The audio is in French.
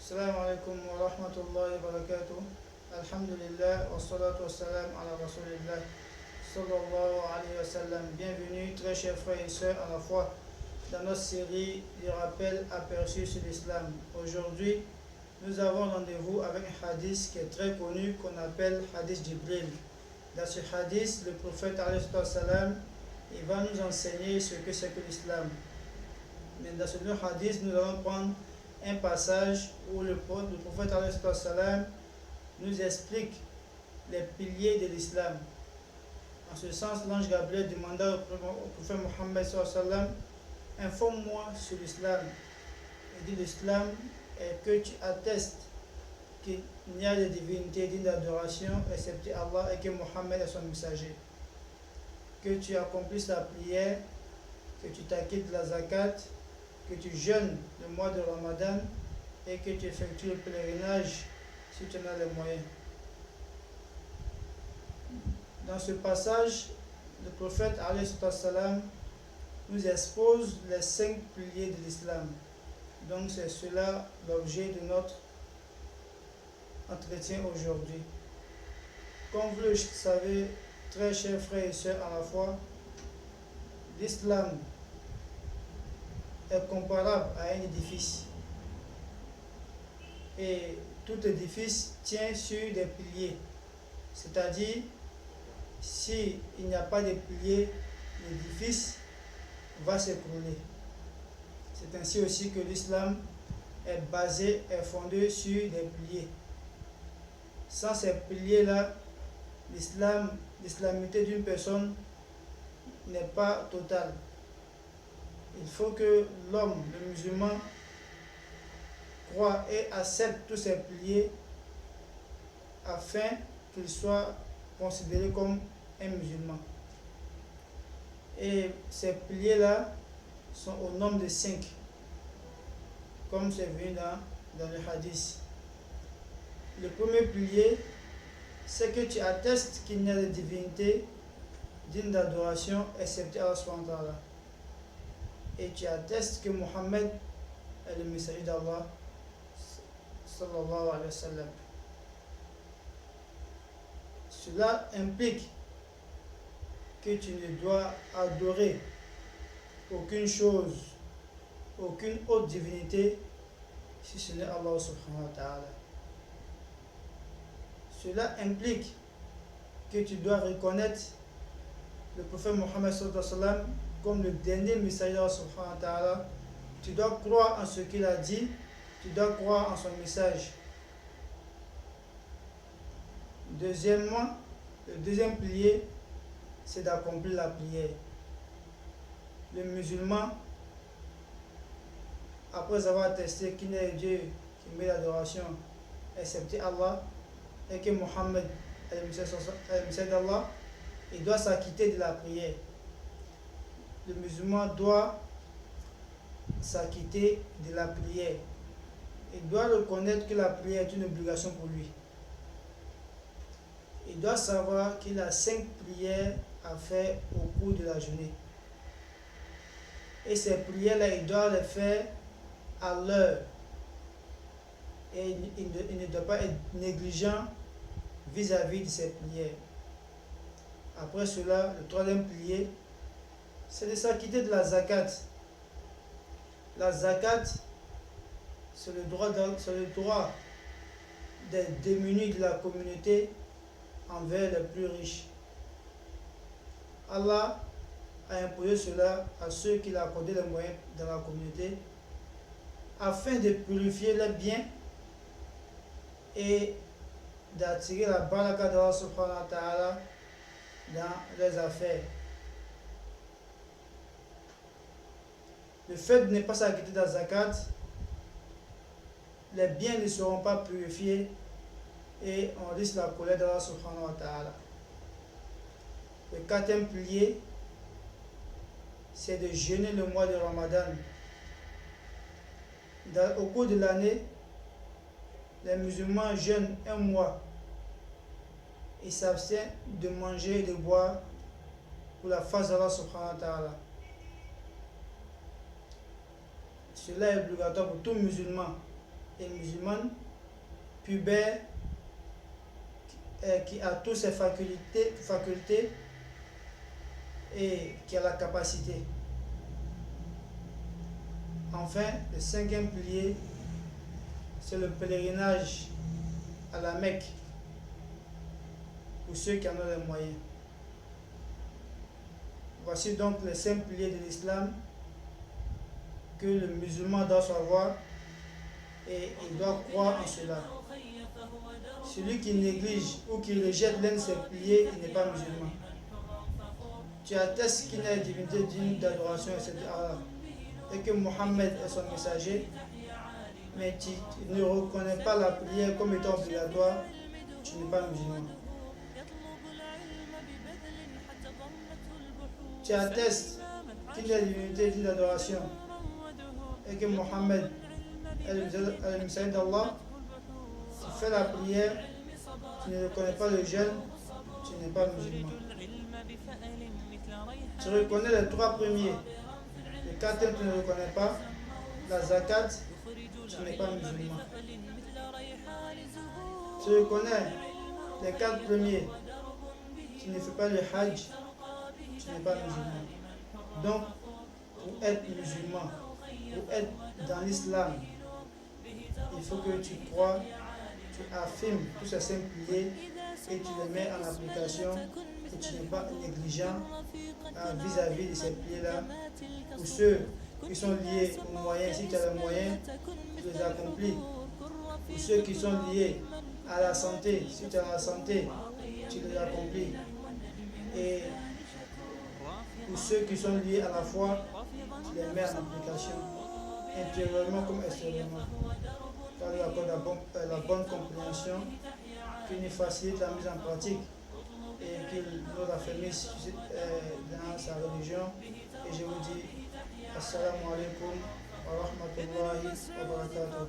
السلام عليكم ورحمة الله وبركاته. الحمد لله والصلاة والسلام على رسول الله sallallahu alayhi wa sallam. Bienvenue très chers frères et sœurs à la foi dans notre série des rappels aperçus sur l'islam. Aujourd'hui, nous avons rendez-vous avec un hadith qui est très connu qu'on appelle hadith Jibril. Dans ce hadith, le prophète alayhi wa sallam, il va nous enseigner ce que c'est que l'islam. Mais dans ce hadith, nous allons prendre un passage où le prophète alayhi wa sallam nous explique les piliers de l'islam. En ce sens, l'ange Gabriel demanda au prophète Mohammed sallallahu alayhi wa sallam, informe-moi sur l'islam. Il dit l'islam est que tu attestes qu'il n'y a de divinité digne d'adoration excepté Allah et que Mohammed est son messager. Que tu accomplisses la prière, que tu t'acquittes de la zakat, que tu jeûnes le mois de Ramadan et que tu effectues le pèlerinage si tu en as les moyens. Dans ce passage, le prophète alayhi salam nous expose les 5 piliers de l'islam. Donc c'est cela l'objet de notre entretien aujourd'hui. Comme vous le savez, très chers frères et sœurs à la foi, l'islam est comparable à un édifice. Et tout édifice tient sur des piliers. C'est-à-dire, s'il n'y a pas de piliers, l'édifice va s'écrouler. C'est ainsi aussi que l'islam est basé, est fondé sur des piliers. Sans ces piliers-là, l'islamité d'une personne n'est pas totale. Il faut que l'homme, le musulman, croit et accepte tous ces piliers afin qu'il soit considéré comme un musulman. Et ces piliers-là sont au nombre de 5, comme c'est venu dans le hadith. Le premier pilier, c'est que tu attestes qu'il n'y a de divinité digne d'adoration excepté Allah subhanahu wa ta'ala. Et tu attestes que Mohammed est le messager d'Allah sallallahu alayhi wa sallam. Cela implique que tu ne dois adorer aucune chose, aucune autre divinité si ce n'est Allah subhanahu wa ta'ala. Cela implique que tu dois reconnaître le prophète Mohammed sallallahu alayhi wa sallam comme le dernier messager d'Allah subhanahu wa ta'ala. Tu dois croire en ce qu'il a dit, tu dois croire en son message. Deuxièmement, le deuxième pilier, c'est d'accomplir la prière. Le musulman, après avoir attesté qu'il n'y a Dieu qui met l'adoration excepté Allah et que Mohammed est le messager d'Allah, il doit s'acquitter de la prière. Le musulman doit s'acquitter de la prière. Il doit reconnaître que la prière est une obligation pour lui. Il doit savoir qu'il a 5 prières à faire au cours de la journée. Et ces prières-là, il doit les faire à l'heure. Et il ne doit pas être négligent vis-à-vis de ces prières. Après cela, le troisième pilier, c'est de s'acquitter de la zakat. La zakat, c'est le droit des démunis de la communauté envers les plus riches. Allah a imposé cela à ceux qui l'ont accordé les moyens dans la communauté afin de purifier les biens et d'attirer la baraka d'Allah subhanahu wa ta'ala dans les affaires. Le fait de ne pas s'acquitter de la zakat, les biens ne seront pas purifiés et on risque la colère d'Allah subhanahu wa ta'ala. Le quatrième pilier, c'est de jeûner le mois de Ramadan. Au cours de l'année, les musulmans jeûnent un mois et s'abstiennent de manger et de boire pour la face d'Allah subhanahu wa ta'ala. Cela est obligatoire pour tout musulman et musulmane, pubère, qui a toutes ses facultés et qui a la capacité. Enfin, le cinquième pilier, c'est le pèlerinage à la Mecque pour ceux qui en ont les moyens. Voici donc les 5 piliers de l'islam que le musulman doit savoir et il doit croire en cela. Celui qui néglige ou qui rejette l'un de ces piliers, il n'est pas musulman. Tu attestes qu'il n'y a une divinité digne d'adoration excepté Allah et que Mohammed est son messager, mais tu ne reconnais pas la prière comme étant obligatoire, tu n'es pas musulman. Tu attestes qu'il y a une divinité digne d'adoration et que Mohammed est le messager d'Allah, tu fais la prière, tu ne reconnais pas le jeûne, tu n'es pas musulman. Tu reconnais les 3 premiers, le 4e tu ne reconnais pas, la zakat, tu n'es pas musulman. Tu reconnais les 4 premiers, tu ne fais pas le hajj, tu n'es pas musulman. Donc, pour être musulman, pour être dans l'islam, il faut que tu crois, tu affirmes tous ces 5 piliers et tu les mets en application et tu n'es pas négligent vis-à-vis de ces piliers-là. Pour ceux qui sont liés aux moyens, si tu as les moyens, tu les accomplis. Pour ceux qui sont liés à la santé, si tu as la santé, tu les accomplis. Et pour ceux qui sont liés à la foi, tu les mets en application, intérieurement comme extérieurement. Car il accorde la bonne compréhension, qu'il nous facilite la mise en pratique et qu'il nous affermisse dans sa religion. Et je vous dis, Assalamu alaikum wa rahmatullahi wa barakatuh.